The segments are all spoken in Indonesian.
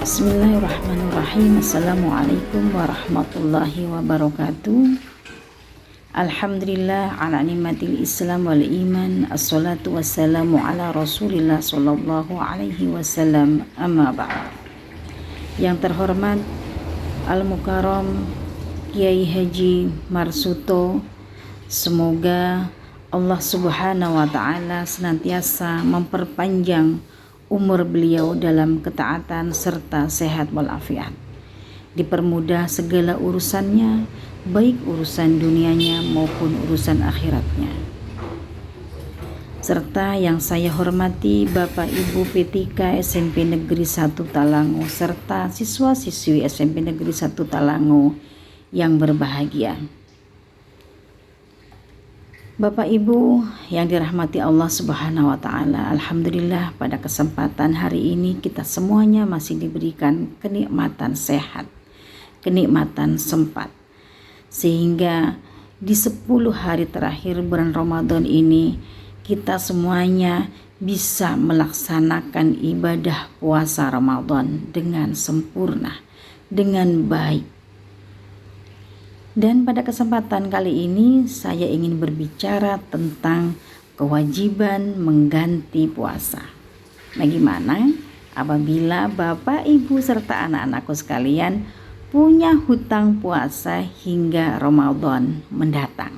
Bismillahirrahmanirrahim. Assalamualaikum warahmatullahi wabarakatuh. Alhamdulillah ala nikmatil Islam wal iman. Assalatu wassalamu ala Rasulillah sallallahu alaihi wasallam. Amma ba'd. Yang terhormat Al-Mukarram Kiai Haji Marsuto, semoga Allah Subhanahu wa taala senantiasa memperpanjang umur beliau dalam ketaatan serta sehat walafiat. Dipermudah segala urusannya, baik urusan dunianya maupun urusan akhiratnya. Serta yang saya hormati Bapak Ibu P3 SMP Negeri 1 Talango serta siswa-siswi SMP Negeri 1 Talango yang berbahagia. Bapak Ibu yang dirahmati Allah Subhanahu wa taala, alhamdulillah pada kesempatan hari ini kita semuanya masih diberikan kenikmatan sehat, kenikmatan sempat. Sehingga di 10 hari terakhir bulan Ramadan ini kita semuanya bisa melaksanakan ibadah puasa Ramadan dengan sempurna, dengan baik. Dan pada kesempatan kali ini saya ingin berbicara tentang kewajiban mengganti puasa. Bagaimana apabila Bapak, Ibu serta anak-anakku sekalian punya hutang puasa hingga Ramadan mendatang.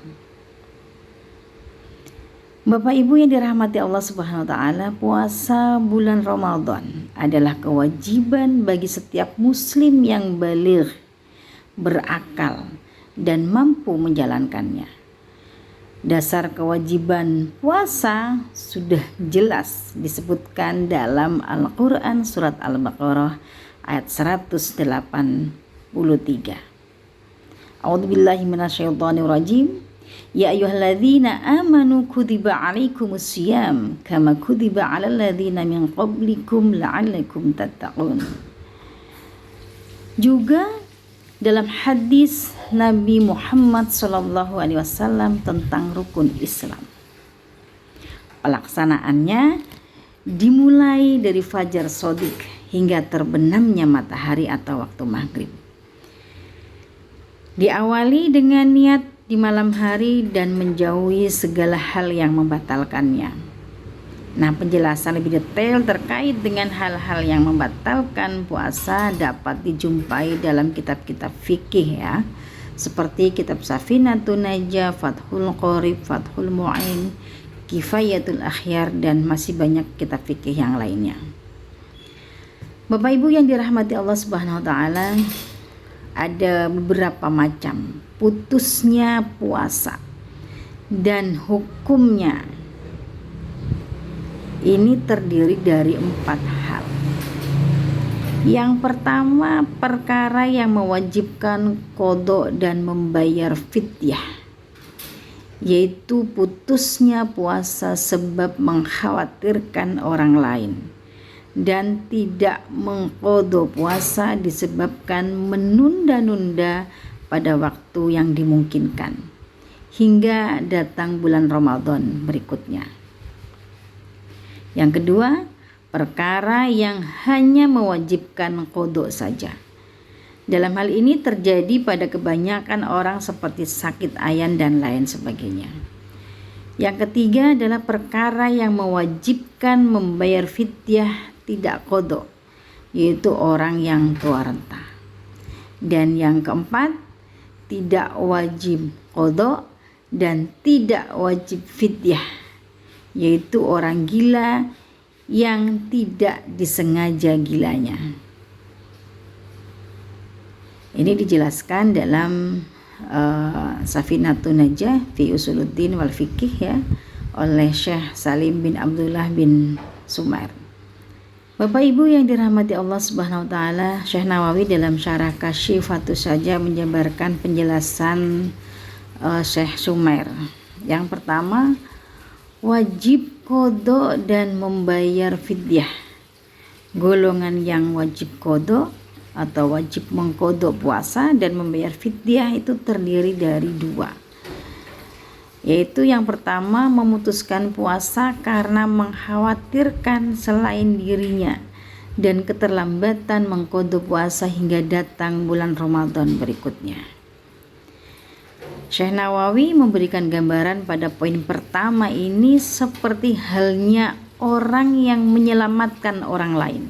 Bapak Ibu yang dirahmati Allah Subhanahu wa taala, puasa bulan Ramadan adalah kewajiban bagi setiap muslim yang baligh, berakal dan mampu menjalankannya. Dasar kewajiban puasa sudah jelas disebutkan dalam Al-Quran surat Al-Baqarah ayat 183. A'udzubillahi minasyaitonirrajim. Ya ayyuhalladzina amanu kutiba alaikumusiyam kama kutiba alal ladzina min qablikum la'allakum tattaqun. Juga dalam hadis Nabi Muhammad SAW tentang rukun Islam, pelaksanaannya dimulai dari fajar shodiq hingga terbenamnya matahari atau waktu maghrib. Diawali dengan niat di malam hari dan menjauhi segala hal yang membatalkannya. Nah, penjelasan lebih detail terkait dengan hal-hal yang membatalkan puasa dapat dijumpai dalam kitab-kitab fikih ya, seperti kitab Safinatun Najah, Fathul Qorib, Fathul Mu'in, Kifayatul Akhyar, dan masih banyak kitab fikih yang lainnya. Bapak Ibu yang dirahmati Allah Subhanahu wa taala, ada beberapa macam putusnya puasa dan hukumnya. Ini terdiri dari 4 hal. Yang pertama, perkara yang mewajibkan qada dan membayar fidyah, yaitu putusnya puasa sebab mengkhawatirkan orang lain, dan tidak mengqada puasa disebabkan menunda-nunda pada waktu yang dimungkinkan hingga datang bulan Ramadan berikutnya. Yang kedua, perkara yang hanya mewajibkan qada saja. Dalam hal ini terjadi pada kebanyakan orang seperti sakit ayan dan lain sebagainya. Yang ketiga adalah perkara yang mewajibkan membayar fidyah tidak qada, yaitu orang yang tua renta. Dan yang keempat, tidak wajib qada dan tidak wajib fidyah, yaitu orang gila yang tidak disengaja gilanya. Ini dijelaskan dalam Safinatun Najah fi Usuluddin wal Fiqih ya, oleh Syekh Salim bin Abdullah bin Sumair. Bapak Ibu yang dirahmati Allah Subhanahu wa taala, Syekh Nawawi dalam syarah Kasyifatus Saja menjabarkan penjelasan Syekh Sumair. Yang pertama, wajib qada dan membayar fidyah. Golongan yang wajib qada atau wajib mengqada puasa dan membayar fidyah itu terdiri dari 2. Yaitu yang pertama, memutuskan puasa karena mengkhawatirkan selain dirinya dan keterlambatan mengqadha puasa hingga datang bulan Ramadan berikutnya. Syekh Nawawi memberikan gambaran pada poin pertama ini seperti halnya orang yang menyelamatkan orang lain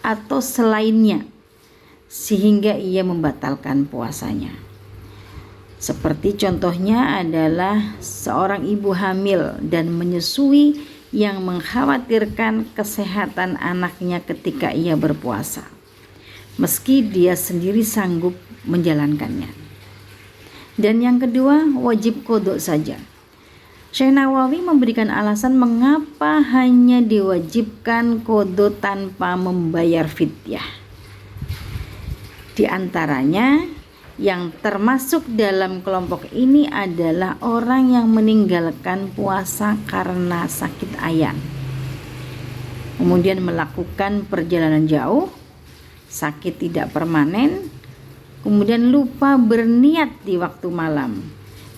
atau selainnya sehingga ia membatalkan puasanya. Seperti contohnya adalah seorang ibu hamil dan menyusui yang mengkhawatirkan kesehatan anaknya ketika ia berpuasa, meski dia sendiri sanggup menjalankannya. Dan yang kedua, wajib qadha saja. Syekh Nawawi memberikan alasan mengapa hanya diwajibkan qadha tanpa membayar fidyah. Di antaranya, yang termasuk dalam kelompok ini adalah orang yang meninggalkan puasa karena sakit ayan, kemudian melakukan perjalanan jauh, sakit tidak permanen, kemudian lupa berniat di waktu malam,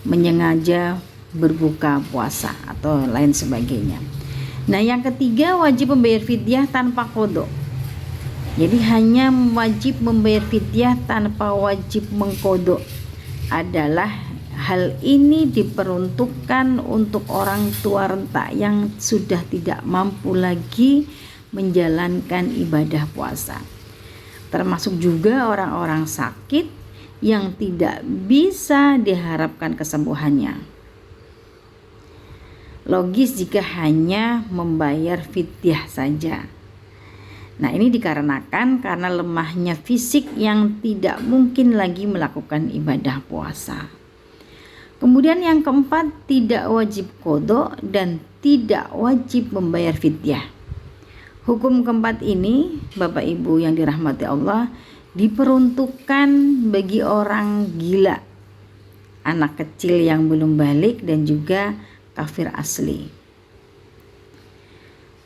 menyengaja berbuka puasa atau lain sebagainya. Nah, yang ketiga, wajib membayar fidyah tanpa qadha. Jadi hanya wajib membayar fidyah tanpa wajib mengqadha. Adalah hal ini diperuntukkan untuk orang tua renta yang sudah tidak mampu lagi menjalankan ibadah puasa. Termasuk juga orang-orang sakit yang tidak bisa diharapkan kesembuhannya. Logis jika hanya membayar fidyah saja. Nah, ini dikarenakan karena lemahnya fisik yang tidak mungkin lagi melakukan ibadah puasa. Kemudian yang keempat, tidak wajib qadha dan tidak wajib membayar fidyah. Hukum keempat ini, Bapak Ibu yang dirahmati Allah, diperuntukkan bagi orang gila, anak kecil yang belum balik, dan juga kafir asli.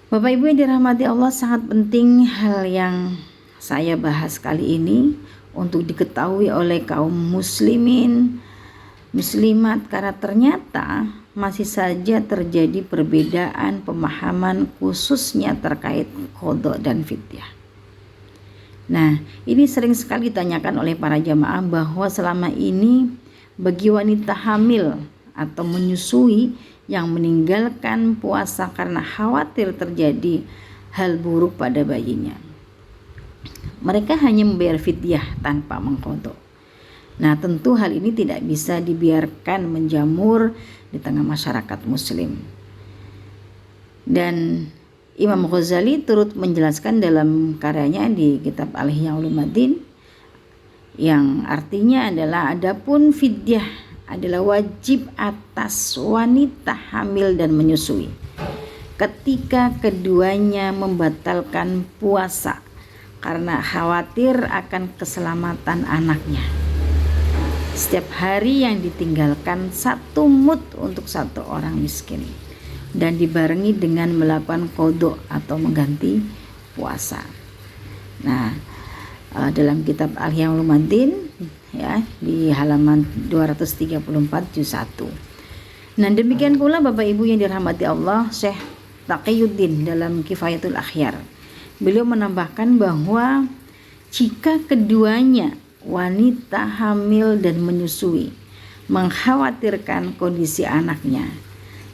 Bapak Ibu yang dirahmati Allah, sangat penting hal yang saya bahas kali ini untuk diketahui oleh kaum muslimin, muslimat, karena ternyata masih saja terjadi perbedaan pemahaman khususnya terkait qadha dan fidyah. Nah, ini sering sekali ditanyakan oleh para jamaah bahwa selama ini bagi wanita hamil atau menyusui yang meninggalkan puasa karena khawatir terjadi hal buruk pada bayinya, mereka hanya membayar fidyah tanpa mengqadha. Nah, tentu hal ini tidak bisa dibiarkan menjamur di tengah masyarakat muslim. Dan Imam Ghazali turut menjelaskan dalam karyanya di kitab Al-Ihya Ulumuddin, yang artinya adalah adapun fidyah adalah wajib atas wanita hamil dan menyusui ketika keduanya membatalkan puasa karena khawatir akan keselamatan anaknya. Setiap hari yang ditinggalkan 1 mud untuk 1 orang miskin dan dibarengi dengan melakukan qadha atau mengganti puasa. Nah, dalam kitab Al-Ihya Ulumuddin ya, di halaman 234 juz 1. Nah, demikian pula Bapak Ibu yang dirahmati Allah, Syekh Taqiyuddin dalam Kifayatul Akhyar, beliau menambahkan bahwa jika keduanya, wanita hamil dan menyusui, mengkhawatirkan kondisi anaknya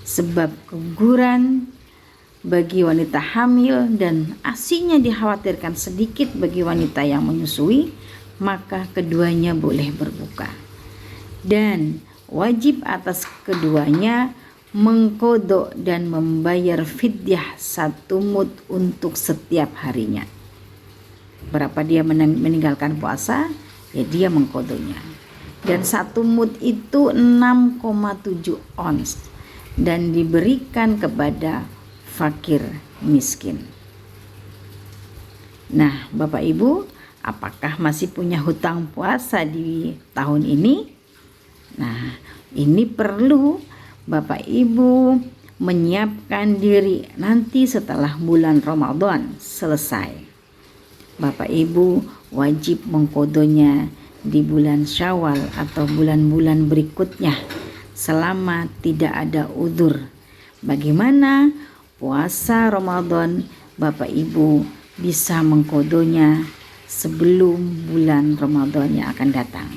sebab keguguran bagi wanita hamil dan ASInya dikhawatirkan sedikit bagi wanita yang menyusui, maka keduanya boleh berbuka. Dan wajib atas keduanya mengqadha dan membayar fidyah 1 mud untuk setiap harinya. Berapa dia meninggalkan puasa, ya dia mengqadhanya. Dan 1 mud itu 6,7 ons dan diberikan kepada fakir miskin. Nah, Bapak Ibu, apakah masih punya hutang puasa di tahun ini? Nah, ini perlu Bapak Ibu menyiapkan diri nanti setelah bulan Ramadan selesai. Bapak Ibu wajib mengqadhanya di bulan Syawal atau bulan-bulan berikutnya selama tidak ada udzur. Bagaimana puasa Ramadan Bapak Ibu bisa mengkodonya sebelum bulan Ramadan yang akan datang.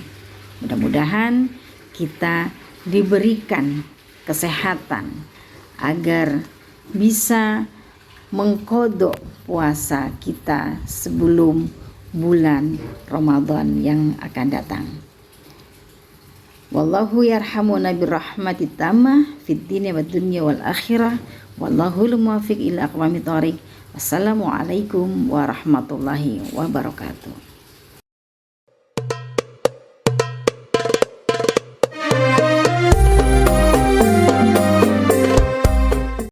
Mudah-mudahan kita diberikan kesehatan agar bisa mengkodok puasa kita sebelum bulan Ramadan yang akan datang. Wallahu yarhamuna birahmati tamah fid dini wad dunya wal akhirah. Wallahu muwaffiq ila aqwamit thoriq. Wassalamualaikum warahmatullahi wabarakatuh.